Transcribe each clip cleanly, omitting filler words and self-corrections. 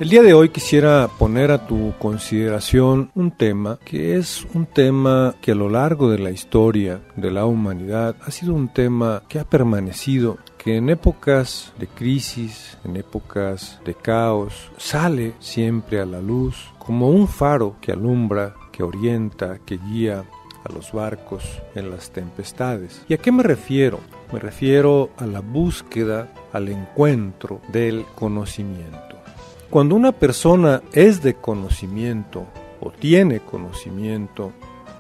El día de hoy quisiera poner a tu consideración un tema que es un tema que a lo largo de la historia de la humanidad ha sido un tema que ha permanecido, que en épocas de crisis, en épocas de caos, sale siempre a la luz como un faro que alumbra, que orienta, que guía a los barcos en las tempestades. ¿Y a qué me refiero? Me refiero a la búsqueda, al encuentro del conocimiento. Cuando una persona es de conocimiento o tiene conocimiento,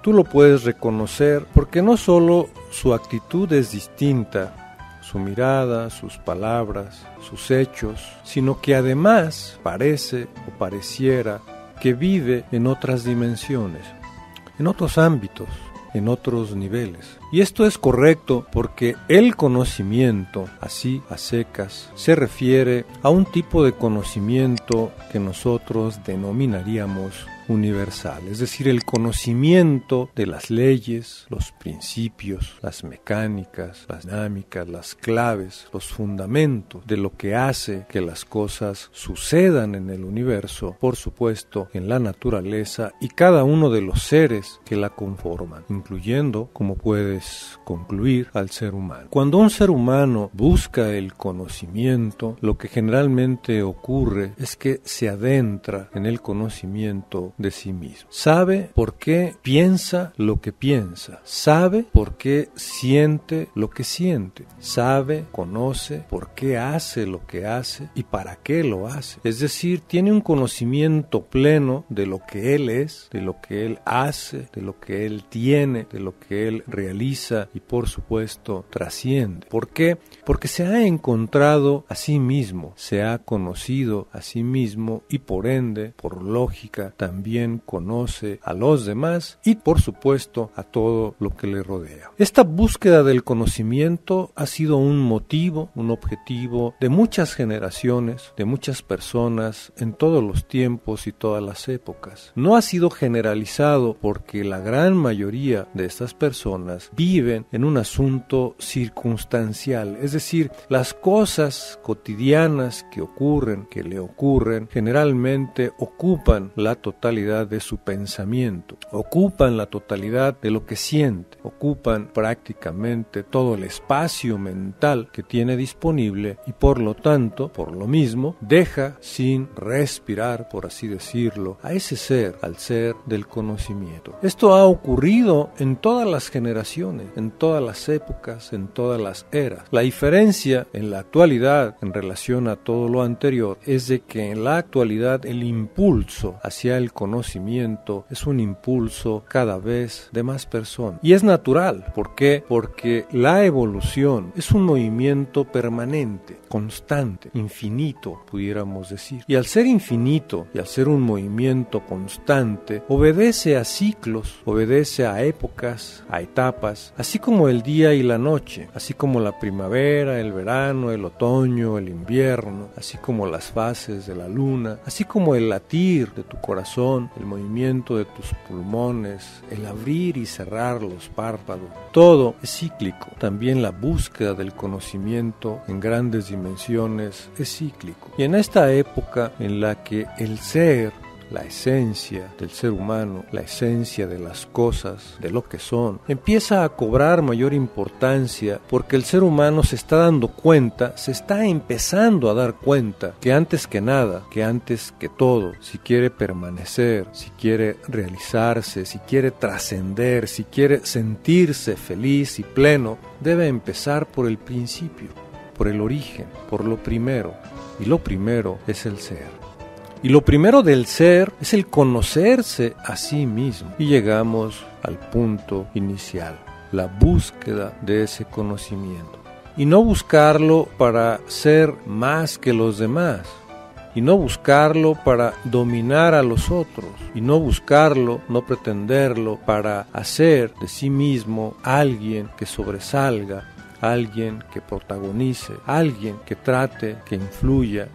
tú lo puedes reconocer porque no solo su actitud es distinta, su mirada, sus palabras, sus hechos, sino que además parece o pareciera que vive en otras dimensiones, en otros ámbitos, en otros niveles. Y esto es correcto porque el conocimiento, así a secas, se refiere a un tipo de conocimiento que nosotros denominaríamos universal, es decir, el conocimiento de las leyes, los principios, las mecánicas, las dinámicas, las claves, los fundamentos de lo que hace que las cosas sucedan en el universo, por supuesto, en la naturaleza y cada uno de los seres que la conforman, incluyendo, como puedes concluir, al ser humano. Cuando un ser humano busca el conocimiento, lo que generalmente ocurre es que se adentra en el conocimiento de sí mismo. Sabe por qué piensa lo que piensa, sabe por qué siente lo que siente, sabe, conoce por qué hace lo que hace y para qué lo hace. Es decir, tiene un conocimiento pleno de lo que él es, de lo que él hace, de lo que él tiene, de lo que él realiza y por supuesto trasciende. ¿Por qué? Porque se ha encontrado a sí mismo, se ha conocido a sí mismo y por ende, por lógica, también conoce a los demás y por supuesto a todo lo que le rodea. Esta búsqueda del conocimiento ha sido un motivo, un objetivo de muchas generaciones, de muchas personas en todos los tiempos y todas las épocas. No ha sido generalizado porque la gran mayoría de estas personas viven en un asunto circunstancial, es decir, las cosas cotidianas que ocurren, que le ocurren, generalmente ocupan la totalidad de su pensamiento, ocupan la totalidad de lo que siente, ocupan prácticamente todo el espacio mental que tiene disponible y por lo tanto, por lo mismo, deja sin respirar, por así decirlo, a ese ser, al ser del conocimiento. Esto ha ocurrido en todas las generaciones, en todas las épocas, en todas las eras. La diferencia en la actualidad en relación a todo lo anterior es de que en la actualidad el impulso hacia el conocimiento es un impulso cada vez de más personas. Y es natural. ¿Por qué? Porque la evolución es un movimiento permanente, constante, infinito, pudiéramos decir. Y al ser infinito y al ser un movimiento constante, obedece a ciclos, obedece a épocas, a etapas, así como el día y la noche, así como la primavera, el verano, el otoño, el invierno, así como las fases de la luna, así como el latir de tu corazón, el movimiento de tus pulmones, el abrir y cerrar los párpados. Todo es cíclico. También la búsqueda del conocimiento en grandes dimensiones es cíclico. Y en esta época en la que el ser, la esencia del ser humano, la esencia de las cosas, de lo que son, empieza a cobrar mayor importancia porque el ser humano se está dando cuenta, se está empezando a dar cuenta que antes que nada, que antes que todo, si quiere permanecer, si quiere realizarse, si quiere trascender, si quiere sentirse feliz y pleno, debe empezar por el principio, por el origen, por lo primero, y lo primero es el ser. Y lo primero del ser es el conocerse a sí mismo. Y llegamos al punto inicial, la búsqueda de ese conocimiento. Y no buscarlo para ser más que los demás. Y no buscarlo para dominar a los otros. Y no buscarlo, no pretenderlo para hacer de sí mismo alguien que sobresalga, alguien que protagonice, alguien que trate, que influya,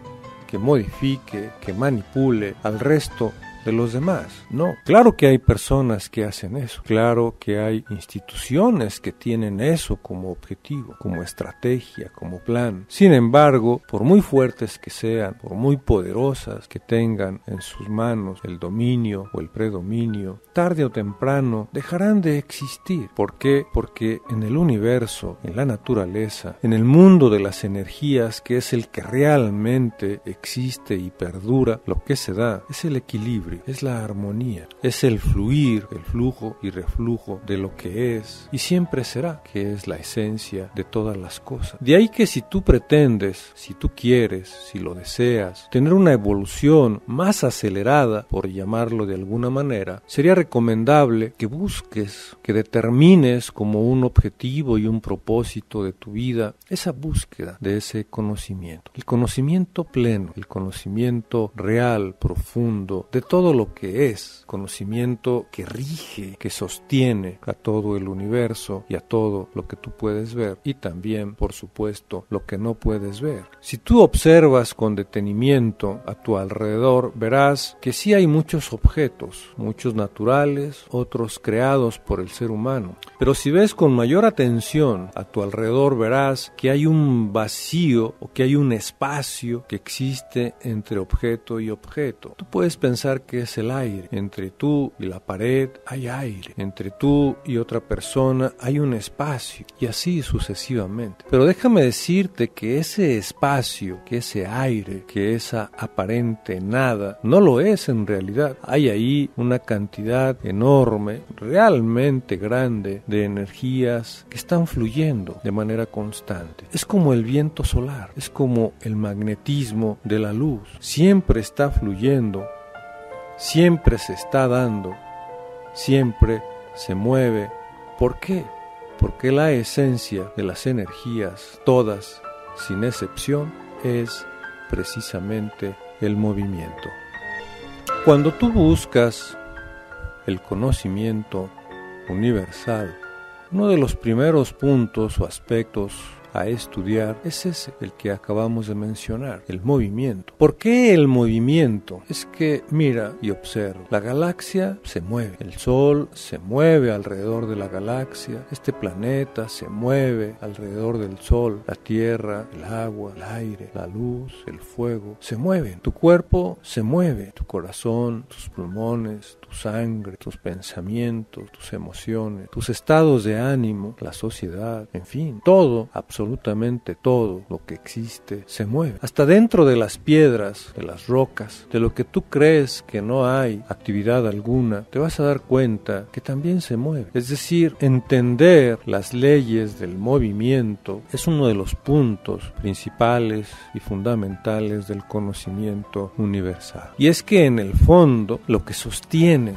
que modifique, que manipule al resto de los demás. No, claro que hay personas que hacen eso, claro que hay instituciones que tienen eso como objetivo, como estrategia, como plan. Sin embargo, por muy fuertes que sean, por muy poderosas que tengan en sus manos el dominio o el predominio, tarde o temprano dejarán de existir. ¿Por qué? Porque en el universo, en la naturaleza, en el mundo de las energías, que es el que realmente existe y perdura, lo que se da es el equilibrio, es la armonía, es el fluir, el flujo y reflujo de lo que es y siempre será, que es la esencia de todas las cosas. De ahí que si tú pretendes, si tú quieres, si lo deseas, tener una evolución más acelerada, por llamarlo de alguna manera, sería recomendable que busques, que determines como un objetivo y un propósito de tu vida esa búsqueda de ese conocimiento, el conocimiento pleno, el conocimiento real, profundo, de todo lo que es, conocimiento que rige, que sostiene a todo el universo y a todo lo que tú puedes ver y también, por supuesto, lo que no puedes ver. Si tú observas con detenimiento a tu alrededor, verás que sí hay muchos objetos, muchos naturales, otros creados por el ser humano. Pero si ves con mayor atención a tu alrededor, verás que hay un vacío o que hay un espacio que existe entre objeto y objeto. Tú puedes pensar que es el aire. Entre tú y la pared hay aire. Entre tú y otra persona hay un espacio. Y así sucesivamente. Pero déjame decirte que ese espacio, que ese aire, que esa aparente nada, no lo es en realidad. Hay ahí una cantidad enorme, realmente grande, de energías que están fluyendo de manera constante. Es como el viento solar, es como el magnetismo de la luz. Siempre está fluyendo, siempre se está dando, siempre se mueve. ¿Por qué? Porque la esencia de las energías, todas, sin excepción, es precisamente el movimiento. Cuando tú buscas el conocimiento universal, uno de los primeros puntos o aspectos a estudiar es ese, el que acabamos de mencionar, el movimiento. ¿Por qué el movimiento? Es que mira y observa, la galaxia se mueve, el Sol se mueve alrededor de la galaxia, este planeta se mueve alrededor del Sol, la Tierra, el agua, el aire, la luz, el fuego, se mueven. Tu cuerpo se mueve, tu corazón, tus pulmones, tu sangre, tus pensamientos, tus emociones, tus estados de ánimo, la sociedad, en fin, todo, absolutamente todo lo que existe se mueve. Hasta dentro de las piedras, de las rocas, de lo que tú crees que no hay actividad alguna, te vas a dar cuenta que también se mueve. Es decir, entender las leyes del movimiento es uno de los puntos principales y fundamentales del conocimiento universal. Y es que en el fondo lo que sostiene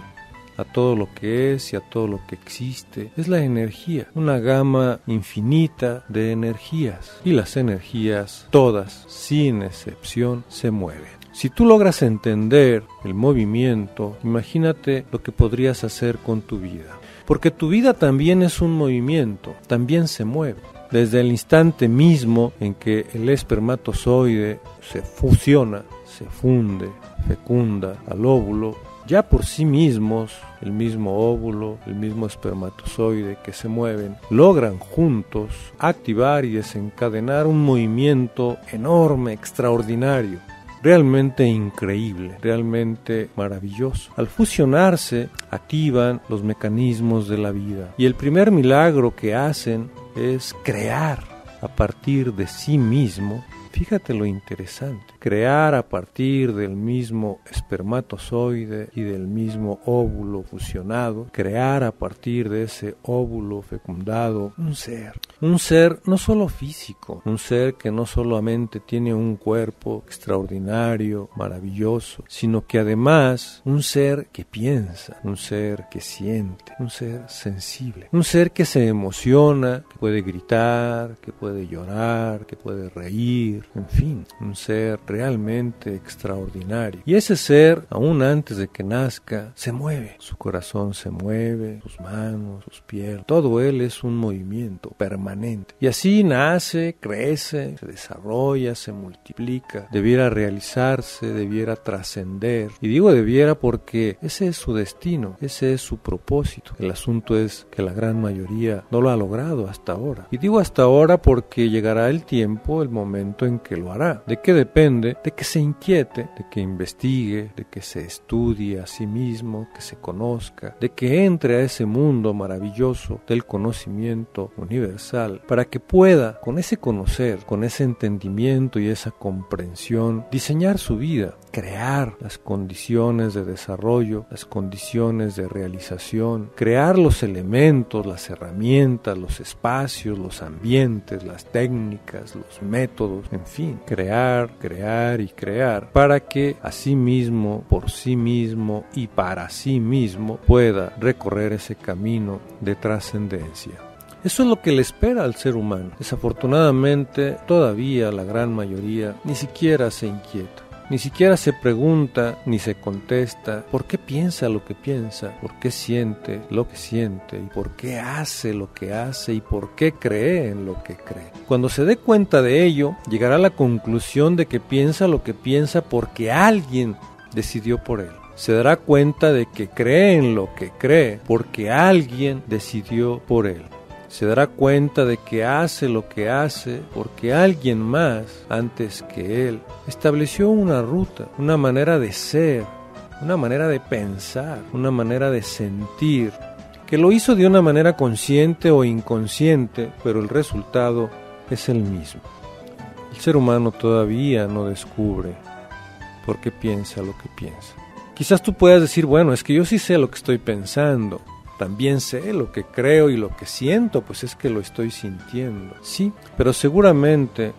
a todo lo que es y a todo lo que existe es la energía, una gama infinita de energías, y las energías, todas, sin excepción, se mueven. Si tú logras entender el movimiento, imagínate lo que podrías hacer con tu vida, porque tu vida también es un movimiento, también se mueve. Desde el instante mismo en que el espermatozoide se fusiona, se funde, fecunda al óvulo, ya por sí mismos, el mismo óvulo, el mismo espermatozoide que se mueven, logran juntos activar y desencadenar un movimiento enorme, extraordinario, realmente increíble, realmente maravilloso. Al fusionarse, activan los mecanismos de la vida. Y el primer milagro que hacen es crear a partir de sí mismo. Fíjate lo interesante, crear a partir del mismo espermatozoide y del mismo óvulo fusionado, crear a partir de ese óvulo fecundado un ser no solo físico, un ser que no solamente tiene un cuerpo extraordinario, maravilloso, sino que además un ser que piensa, un ser que siente, un ser sensible, un ser que se emociona, que puede gritar, que puede llorar, que puede reír, en fin, un ser realmente extraordinario. Y ese ser, aún antes de que nazca, se mueve. Su corazón se mueve, sus manos, sus pies, todo él es un movimiento permanente. Y así nace, crece, se desarrolla, se multiplica. Debiera realizarse, debiera trascender. Y digo debiera porque ese es su destino, ese es su propósito. El asunto es que la gran mayoría no lo ha logrado hasta ahora. Y digo hasta ahora porque llegará el tiempo, el momento en que lo hará. ¿De qué depende? De que se inquiete, de que investigue, de que se estudie a sí mismo, que se conozca, de que entre a ese mundo maravilloso del conocimiento universal, para que pueda, con ese conocer, con ese entendimiento y esa comprensión, diseñar su vida, crear las condiciones de desarrollo, las condiciones de realización, crear los elementos, las herramientas, los espacios, los ambientes, las técnicas, los métodos, en fin, crear y crear para que a sí mismo, por sí mismo y para sí mismo pueda recorrer ese camino de trascendencia. Eso es lo que le espera al ser humano. Desafortunadamente, todavía la gran mayoría ni siquiera se inquieta. Ni siquiera se pregunta ni se contesta por qué piensa lo que piensa, por qué siente lo que siente y por qué hace lo que hace y por qué cree en lo que cree. Cuando se dé cuenta de ello, llegará a la conclusión de que piensa lo que piensa porque alguien decidió por él. Se dará cuenta de que cree en lo que cree porque alguien decidió por él. Se dará cuenta de que hace lo que hace porque alguien más, antes que él, estableció una ruta, una manera de ser, una manera de pensar, una manera de sentir, que lo hizo de una manera consciente o inconsciente, pero el resultado es el mismo. El ser humano todavía no descubre por qué piensa lo que piensa. Quizás tú puedas decir, bueno, es que yo sí sé lo que estoy pensando. También sé lo que creo y lo que siento, pues es que lo estoy sintiendo. Sí, pero seguramente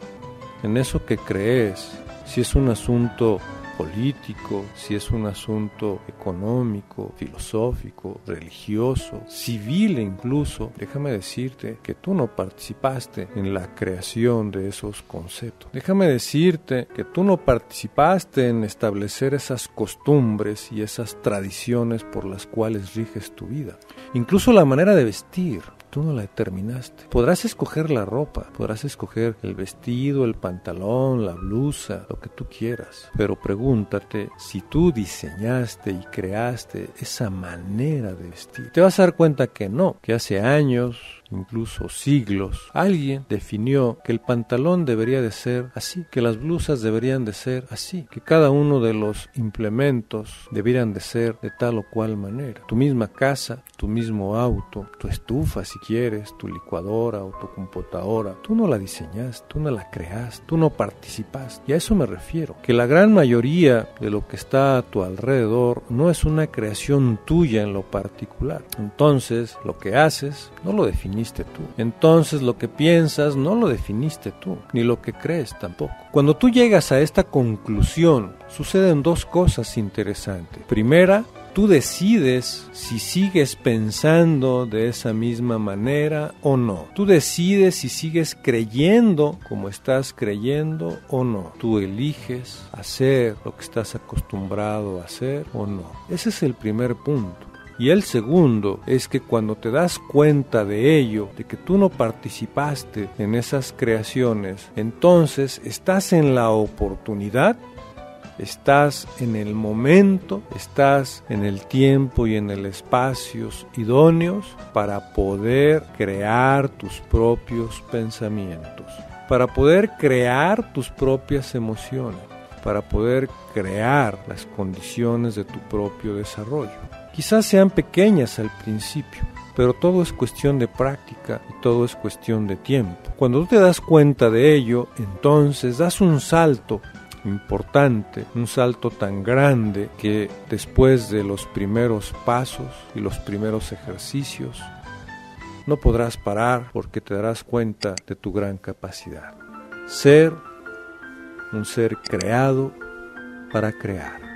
en eso que crees, si es un asunto político, si es un asunto económico, filosófico, religioso, civil incluso, déjame decirte que tú no participaste en la creación de esos conceptos. Déjame decirte que tú no participaste en establecer esas costumbres y esas tradiciones por las cuales riges tu vida. Incluso la manera de vestir, tú no la determinaste. Podrás escoger la ropa, podrás escoger el vestido, el pantalón, la blusa, lo que tú quieras. Pero pregúntate si tú diseñaste y creaste esa manera de vestir. Te vas a dar cuenta que no, que hace años, incluso siglos, alguien definió que el pantalón debería de ser así, que las blusas deberían de ser así, que cada uno de los implementos debieran de ser de tal o cual manera. Tu misma casa, tu mismo auto, tu estufa si quieres, tu licuadora o tu computadora, tú no la diseñaste, tú no la creaste, tú no participaste. Y a eso me refiero, que la gran mayoría de lo que está a tu alrededor no es una creación tuya en lo particular. Entonces, lo que haces no lo definiste tú. Entonces lo que piensas no lo definiste tú, ni lo que crees tampoco. Cuando tú llegas a esta conclusión, suceden dos cosas interesantes. Primera, tú decides si sigues pensando de esa misma manera o no. Tú decides si sigues creyendo como estás creyendo o no. Tú eliges hacer lo que estás acostumbrado a hacer o no. Ese es el primer punto. Y el segundo es que cuando te das cuenta de ello, de que tú no participaste en esas creaciones, entonces estás en la oportunidad, estás en el momento, estás en el tiempo y en el espacio idóneos para poder crear tus propios pensamientos, para poder crear tus propias emociones, para poder crear las condiciones de tu propio desarrollo. Quizás sean pequeñas al principio, pero todo es cuestión de práctica y todo es cuestión de tiempo. Cuando tú te das cuenta de ello, entonces das un salto importante, un salto tan grande que después de los primeros pasos y los primeros ejercicios, no podrás parar porque te darás cuenta de tu gran capacidad. Ser un ser creado para crear.